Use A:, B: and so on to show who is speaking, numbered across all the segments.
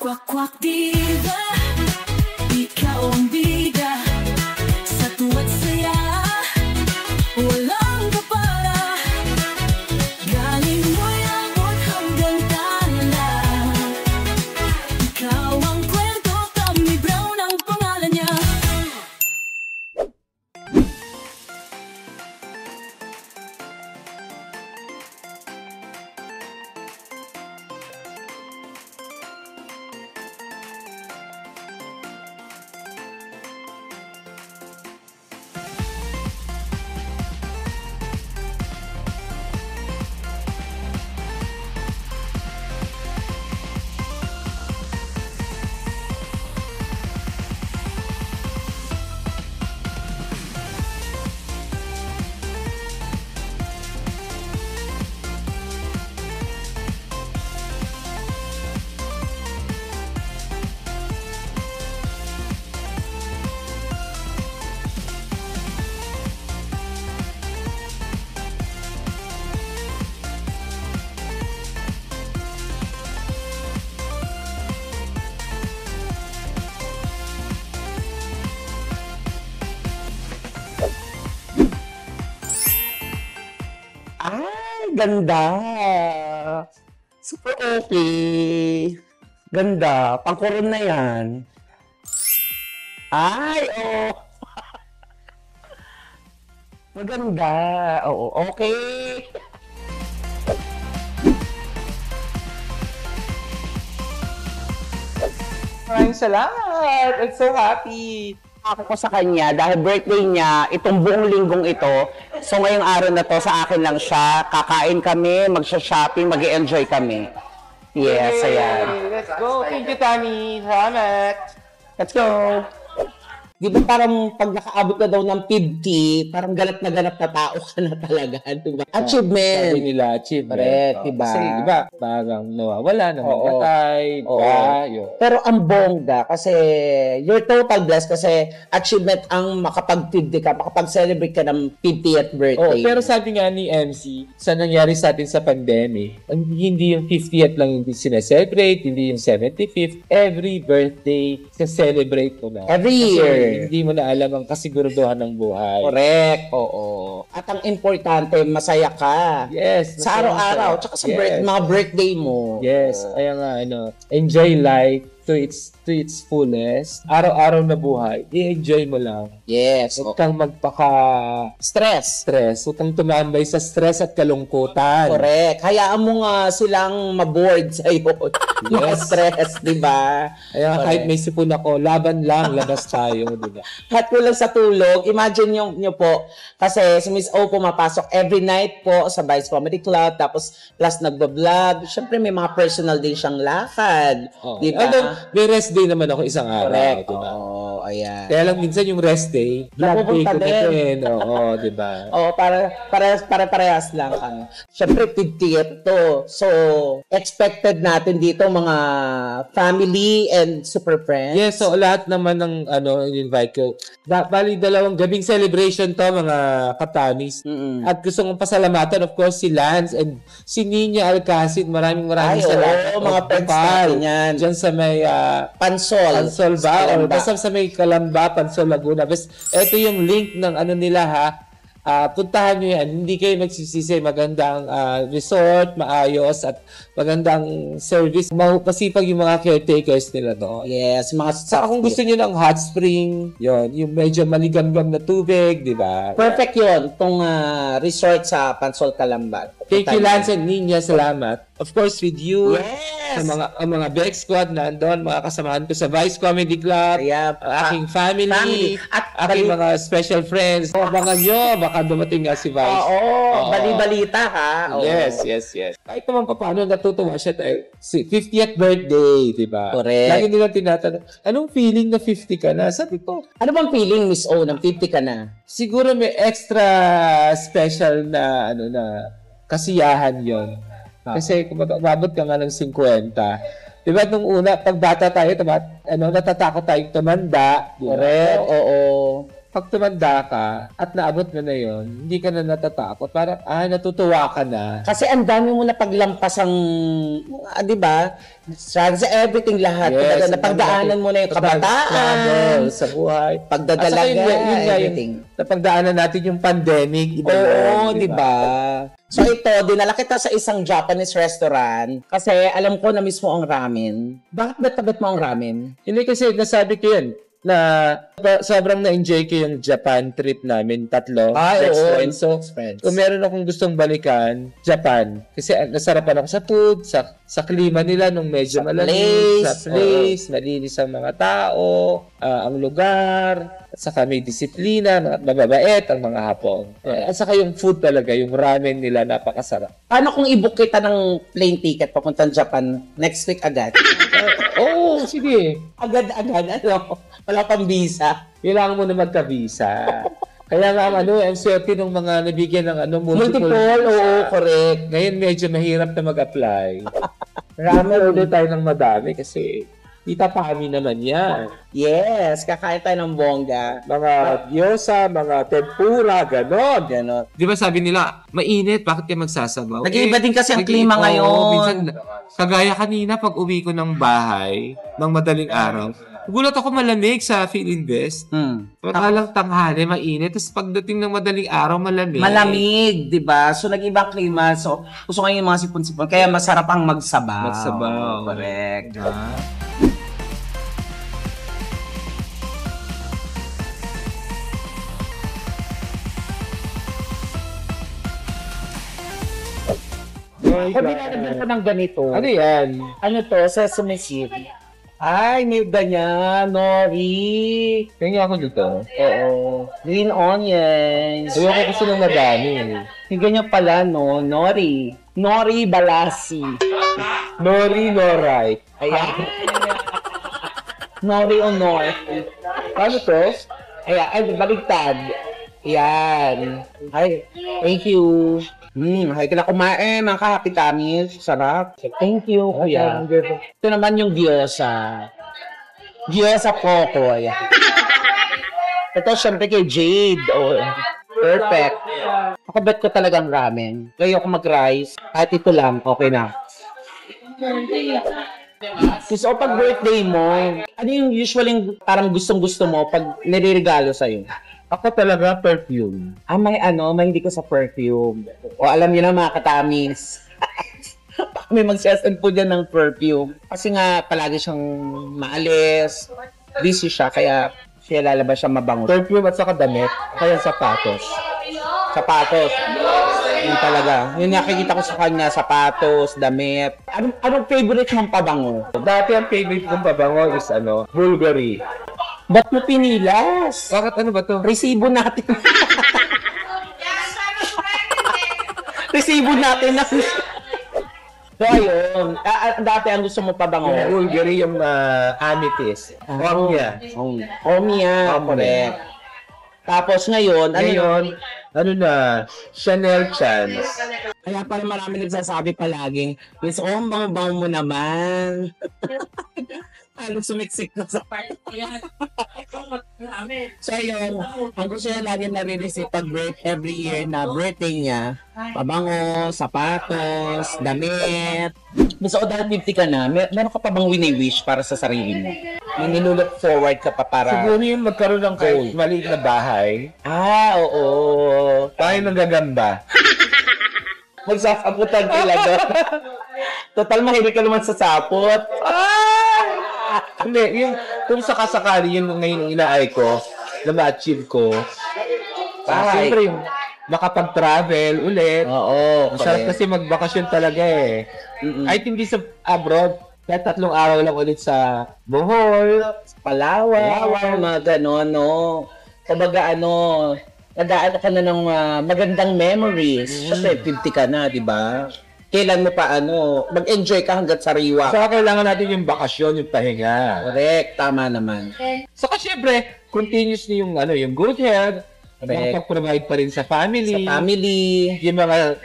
A: Kwak-kwak diva, ikaw ang bida. Sa tuwa't saya, walang kapala. Galing mo'y abot hanggang tala. Ikaw ang kwento, Tommy Brown ang pangalan niya.
B: Ay, ganda. Super okay. Ganda. Pangkoron na yan. Ay, oh. Maganda. Oo, okay.
C: Maraming salamat! I'm so happy!
B: Ako ko sa kanya dahil birthday niya itong buong linggong ito. So ngayong araw na to sa akin lang siya. Kakain kami, magsha-shopping, mag-enjoy kami. Yes,
C: Yay!
B: ayan.
C: Let's go! Thank you, Tammy! Salamat!
B: Let's go! Di ba parang pag nakaabot ka daw ng 50, parang ganap na tao ka na talaga. Diba? Achievement!
C: Sabi nila, achievement.
B: Correct, diba?
C: Kasi, diba, parang nawawala, namamatay, diba? Yun.
B: Pero ang bongga kasi you're total blessed kasi achievement ang makapag-50 ka, makapag-celebrate ka ng 50th birthday.
C: Pero sabi nga ni MC, sa nangyari sa atin sa pandemic, hindi yung 50th lang yung sineselebrate, hindi yung 75th. Every birthday, celebrate mo na.
B: Every
C: Kasi
B: year.
C: hindi mo na alam ang kasiguraduhan ng buhay.
B: Correct, oo. At ang importante, masaya ka.
C: Yes.
B: Sa araw-araw, tsaka sa mga birthday mo.
C: Yes, kaya nga, enjoy life to its fullest. Araw-araw na buhay, i-enjoy mo lang.
B: Yes.
C: Huwag kang
B: Stress.
C: Huwag kang tumambay sa stress at kalungkutan.
B: Correct. Hayaan mo nga silang maboard sa'yo.
C: Yes.
B: Stress, di ba?
C: Kaya kahit may sipon ako, laban lang, labas tayo, di ba?
B: Kahit kulang sa tulog, imagine nyo po, kasi si Miss O pumapasok every night po sa Vice Comedy Club, tapos plus nagbablog. Siyempre may mga personal din siyang lakad. Di ba?
C: May rest day naman ako isang araw.
B: Correct.
C: Diba?
B: Oo, ayan.
C: Kaya lang minsan yung rest day, vlog day
B: Napupunta
C: ko na
B: din.
C: din. Oo, di ba?
B: Oo, parehas lang kami. Siyempre, 50th to. So, expected natin dito mga family and super friends.
C: Yes, so lahat naman ng invite ko. Bali, 2 gabing celebration to, mga katamis. At gusto kong pasalamatan, of course, si Lance and si Nina Alcacid. Maraming salamat.
B: Mga friends natin yan.
C: Diyan sa may
B: Pansol
C: ba? O
B: Calamba.
C: basta sa may Calamba, Pansol, Laguna. Basta, ito yung link ng nila ha. Puntahan nyo yan. Hindi kayo magsisisi. Magandang resort, maayos, at magandang service. Masipag yung mga caretakers nila doon.
B: Yes, mga
C: Saka kung gusto nyo ng hot spring, yon yung medyo maligamgam na tubig, di ba?
B: perfect yun, itong resort sa Pansol Calamba.
C: Thank you, Lance and Nina. Salamat. Of course, with you.
B: Yes!
C: Ang mga Beck Squad na andon, mga kasamahan ko sa Vice Comedy Club,
B: Kaya,
C: aking family,
B: at
C: aking mga special friends. Abangan nyo, baka dumating nga si Vice.
B: bali-balita ha. Oo.
C: Yes. Kahit naman paano natutuwa siya tayo. 50th birthday, di ba?
B: Correct.
C: Lagi nila tinatanong, anong feeling na 50 ka na? Sabi ko,
B: Ano bang feeling, Miss O, ng 50 ka na?
C: siguro may extra special na kasiyahan yon. Kasi kung umabot ka nga ng 50, diba nung una, pag bata tayo, natatakot tayong tumanda. Diba?
B: Correct, oo.
C: pag tumanda ka at naabot mo na yon, hindi ka na natatakot. Parang, natutuwa ka na.
B: Kasi ang dami mo na paglampasang, di ba? Sa everything lahat.
C: Yes,
B: Napagdaanan mo na yung kabataan.
C: Struggle sa buhay.
B: Pagdadalaga,
C: Yun nga
B: everything.
C: Napagdaanan natin yung pandemic. Iba
B: Oo,
C: yun,
B: di ba? So ito, dinala kita sa isang Japanese restaurant kasi alam ko na mismo ang ramen. Bakit ba tagat mo ang ramen?
C: Hindi kasi nasabi ko yun na sobrang na-enjoy ko yung Japan trip namin, tatlo.
B: Ay, oo.
C: Friends. So, kung meron akong gustong balikan, Japan. Kasi nasarapan ako sa food, sa klima nila nung medyo malamig, sa place, malinis ang mga tao, ang lugar, at saka may disiplina, mababait ang mga Hapon. At saka yung food talaga, yung ramen nila, napakasarap.
B: Paano kung i-book kita ng plane ticket papuntang Japan next week agad?
C: Oo, sige.
B: Agad-agad, ano? Wala pang visa.
C: Kailangan mo na magka-visa. Kaya nga, ang swerte ng mga nabigyan ng multiple.
B: Oo, correct.
C: Ngayon, medyo mahirap na mag-apply. Marami ulit tayo ng madami kasi tita pami naman yan.
B: Yes, kakain tayo ng bongga.
C: Mga gyoza, mga tempura, ganon. Di ba sabi nila, mainit, bakit kayo magsasabaw?
B: Nag-iiba din kasi ang klima ngayon.
C: Minsan, kagaya kanina, pag uwi ko ng bahay, ng madaling araw, gulat ako malamig sa Philinvest. Lang tanghali, mainit. Tapos pagdating ng madaling araw, malamig.
B: Malamig, di ba? So, nag-iba ang klima. So, gusto ko yung mga sipon-sipon. Kaya masarap ang magsabaw. Correct. Binalagyan ko ng ganito.
C: Ano yan?
B: Ano to? Sesame seed. Ay, may ganyan. Nori.
C: Kaya ako dito.
B: Oo. Green onions.
C: Ayaw ko kasi ng madami.
B: Yung ganyan pala, no? Nori. Nori balasi.
C: Nori, noray.
B: Ayan. Nori o nor.
C: Paano to?
B: Ayan. Ay, baligtad. Ayan. Ay, thank you. Hay ka na kumain, mga kahapitamis. Sarap. Thank you, kuya. Ito naman yung gyoza. Gyoza Poco. Ayan. Ito, syempre kay Jade. Oh, perfect. Ako bet ko talagang ramen. Kaya ako mag-rice. Kahit ito lang, okay na. So, pag birthday mo, ano yung usually parang gustong-gusto mo pag nireregalo sa'yo?
C: Ako talaga perfume.
B: May hindi ko sa perfume. O alam niyo na mga katamis. Baka may mag-session po dyan ng perfume. Kasi nga, palagi siyang maalis. Busy siya, kaya siya lalabas siya mabango.
C: Perfume at saka damit. Kaya sapatos.
B: Sapatos. Yun talaga. Yun nakikita ko sa kanya, sapatos, damit. Anong favorite mong pabango?
C: Dati ang favorite kong pabango is Bulgari.
B: Ba't mo pinilas?
C: Bakit ano ba to?
B: Resibo natin. Resibo natin na. So, ayun. Dati ang gusto mo pabango.
C: Bulgari yung amethyst. Omnia.
B: Omnia. Correct. Tapos ngayon,
C: Chanel Chance.
B: Kaya pala marami nagsasabi palaging, Miss, ang bango-bango mo naman. Halos sumiksik na sa part ko yan. So yun, ang gusto niya lagi narinig pag every year na birthday niya, pabango, sapatos, damit. So dahil 50 ka na, meron ka pa bang wini-wish para sa sarili mo? May nilulook forward ka pa para...
C: Siguro yung magkaroon ng kahit maliit na bahay.
B: Oo.
C: Tayo nang gagamba.
B: Magsasaputan talaga. Total, mahilig ka naman sa sapot.
C: Hindi, kung sakasakali yun ngayon yung inaay ko, na ma-achieve ko, siyempre yung makapag-travel ulit.
B: Oo.
C: Masarap kasi magbakasyon talaga eh. Kahit hindi sa abroad, kahit 3 araw lang ulit sa Bohol,
B: Palawan, mga gano'n, no? Kumbaga, nadaan ka na ng magandang memories. Kasi 50 ka na, di ba? Kailan mo pa, mag-enjoy ka hanggat sariwa.
C: Saka kailangan natin yung bakasyon, yung pahinga.
B: Correct, tama naman.
C: Saka syempre, continuously yung yung good health, makapag-provide pa rin sa family.
B: Sa family.
C: Yung mga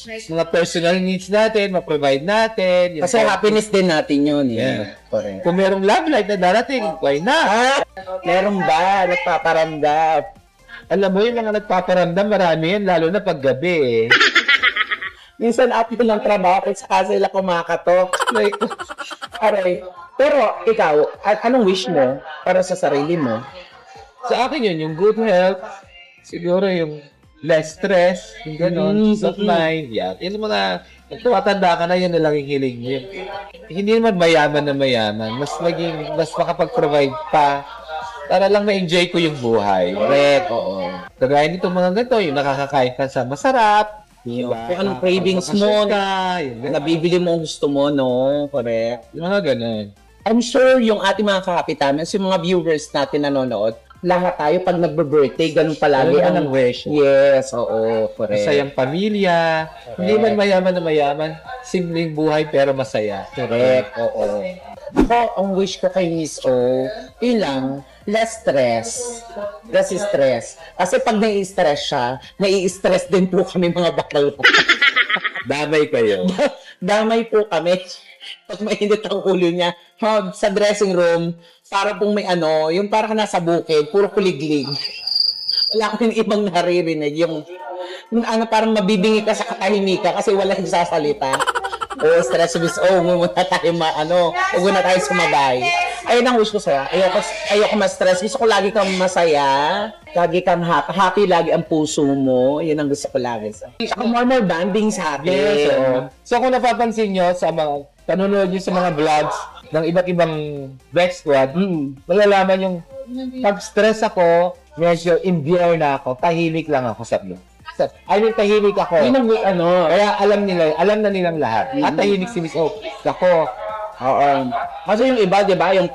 C: mga personal needs natin, ma-provide natin. Yung
B: Kasi happiness din natin yun.
C: Yeah.
B: Correct.
C: Kung merong love life na darating, why not?
B: Meron ba? Nagpaparamdam.
C: Alam mo, yung mga nagpaparamdam, marami yan, lalo na paggabi eh.
B: Minsan after ng trabaho, sa kasi sila kumakatok. Like, aray. Pero ikaw, anong wish mo para sa sarili mo?
C: Sa akin yun, yung good health, siguro yung less stress, yung gano'n, peace of mind, yan. Yung mga, kung tumatanda ka na, yun na lang yung hiling mo. Hindi naman mayaman na mayaman, mas makapag-provide pa, para lang ma-enjoy ko yung buhay. Correct, oo. Kagaya nito mga ganito, yung nakakakain ka sa masarap,
B: Yung anong cravings mo na nabibili mo ang gusto mo, no? Correct.
C: yung mga ganun.
B: I'm sure yung ating mga kakapitamis, yung mga viewers natin nanonood, lahat tayo pag nagbe-birthday, ganun palagi
C: Ano ang wish?
B: Yes, oo, correct.
C: Masayang pamilya, hindi man mayaman na mayaman, simpleng buhay pero masaya.
B: Correct, oo. Ako, ang wish ko kay Miss O, yun lang, less stress. Less stress. Kasi pag nai-stress siya, nai-stress din po kami mga bakal.
C: Damay kayo.
B: Damay po kami. Pag mainit ang ulo niya, sa dressing room, para pong may yung para ka nasa bukid, puro kuliglig. Wala kang ibang naririnig. Yung parang mabibingi ka sa katahimikan kasi wala nagsasalita. Stress Miss O, muna tayo huwag muna tayo sumabay. Ayun ang wish ko sa'yo. Ayoko ma-stress. Gusto ko lagi kang masaya. Lagi kang happy lagi ang puso mo. Yun ang gusto ko lagi sa'yo. Saka more bonding sa akin.
C: Yes, oo. So kung napapansin nyo sa mga panonood nyo sa mga vlogs ng iba't ibang Vex Squad, malalaman yung pag-stress ako, medyo imbiyer na ako, tahimik lang ako sa vlog. I mean, tahimik ako.
B: Yun ang
C: Kaya alam na nilang lahat. At tahimik si Miss O. Ako,
B: Oo. Kasi yung iba, di ba, yung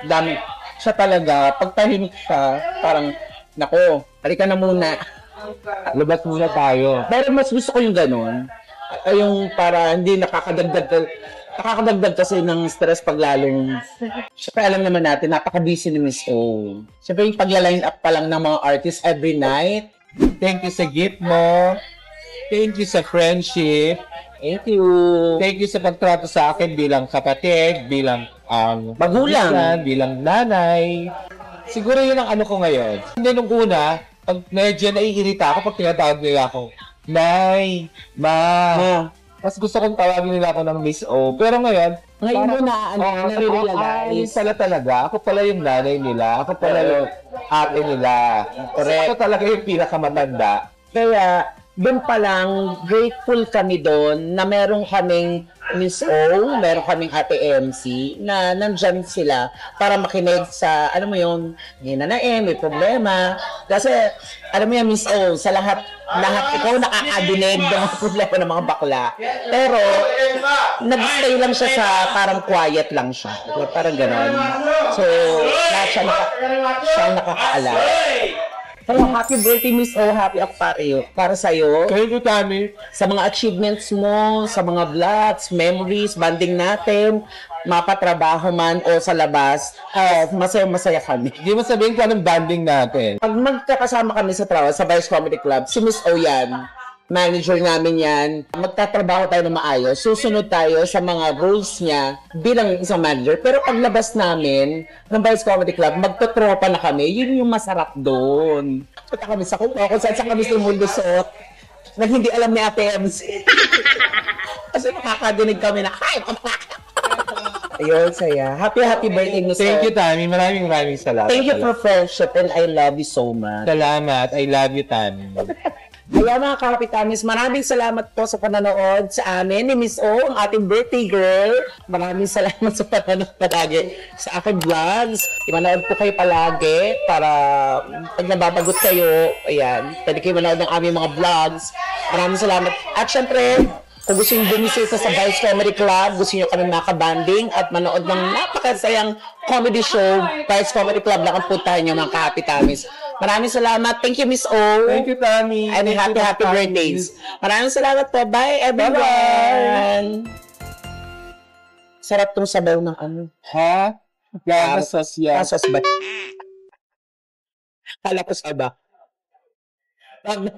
B: dami. Siya talaga, pag tahimik siya, parang, nako, halika na muna.
C: labas muna tayo.
B: Pero mas gusto ko yung ganun. Yung para hindi nakakadagdag kasi ng stress pag lalong, syempre alam naman natin, napaka-busy ni Miss O. Syempre yung pagla-line up pa lang ng mga artists every night.
C: Thank you sa gift mo. Thank you sa friendship.
B: Thank you.
C: Thank you sa pagtrato sa akin bilang kapatid, bilang
B: Magulang.
C: pinsan, bilang nanay. Siguro yun ang ano ko ngayon. Hindi nung una, pag medyo naiirita ako pag tinatawag nila ako, Nay, Ma. Mas gusto kong tawagin nila ako ng Miss O. Pero ngayon
B: Ngayon mo na,
C: nare-realize. Pala talaga. Ako pala yung nanay nila. Ako pala yung ate nila. Correct. Ako talaga yung pinakamatanda.
B: Kaya, doon pa lang, grateful kami doon na meron kaming Miss O, meron kaming Ate MC, na nandyan sila para makinig sa, alam mo yun, may problema. Kasi, alam mo yan, Miss O, sa lahat ikaw nakakadinig ng mga problema ng mga bakla. Pero, nag-stay lang siya sa parang quiet lang siya. Parang gano'n. So, lahat siya nakakaalam. Kaya happy birthday, Miss O. Happy ako para sa'yo.
C: Kayo ko, Tami.
B: Sa mga achievements mo, sa mga vlogs, memories, banding natin, mapatrabaho man o sa labas, masaya-masaya kami.
C: Hindi mo sabihin kung anong banding natin.
B: Pag magkakasama kami sa trabaho, sa Vice Comedy Club, si Miss O yan. Manager namin yan. Magtatrabaho tayo na maayos. Susunod tayo sa mga rules niya bilang isang manager. Pero paglabas namin ng Vice Comedy Club, magtotropa na kami. Yun yung masarap doon. Punta kami sa kung saan kami sumulusot. Na hindi alam ni Ate MC. Kasi makakadinig kami na, ay, ayun, saya. Happy birthday, Miss O.
C: Thank you, Tami. Maraming salamat.
B: Thank you for friendship and I love you so much.
C: Salamat. I love you, Tami.
B: Kaya mga kapitamis, maraming salamat po sa pananood sa amin ni Miss O, ang ating birthday girl. Maraming salamat sa pananood palagi sa aking vlogs. Imanood po kayo palagi para pag nababagot kayo, ayan, pwede kayo manood ng aming mga vlogs. Maraming salamat. At syempre, kung gusto nyo bumisita sa Vice Comedy Club, gusto nyo kami makabanding at manood ng napakasayang comedy show, Vice Comedy Club lang ang puntahan nyo mga kapitamis. Maraming salamat. Thank you, Miss O.
C: Thank you, Tami.
B: And happy birthdays. Maraming salamat po. Bye, everyone. Sarap tong sabaw ng ano.
C: Ha? Gana sauce yan.
B: Kasos ba? Kala ko saba. Bye.